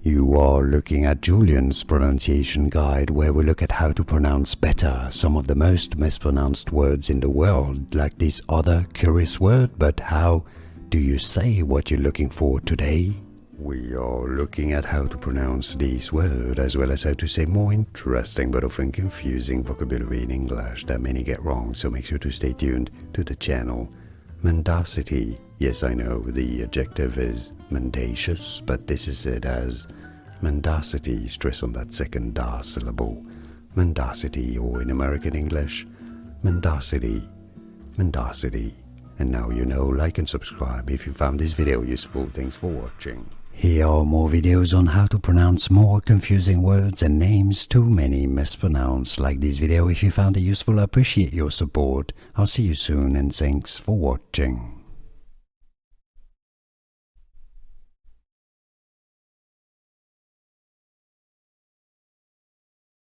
You are looking at Julian's pronunciation guide, where we look at how to pronounce better some of the most mispronounced words in the world, like this other curious word. But how do you say what you're looking for today? We are looking at how to pronounce this word, as well as how to say more interesting but often confusing vocabulary in English that many get wrong, so make sure to stay tuned to the channel. Mendacity. Yes, I know the adjective is mendacious, but this is it as mendacity, stress on that second da syllable. Mendacity, or in American English, mendacity. Mendacity. And now you know, like and subscribe if you found this video useful. Thanks for watching. Here are more videos on how to pronounce more confusing words and names too many mispronounced. Like this video if you found it useful. I appreciate your support. I'll see you soon and thanks for watching.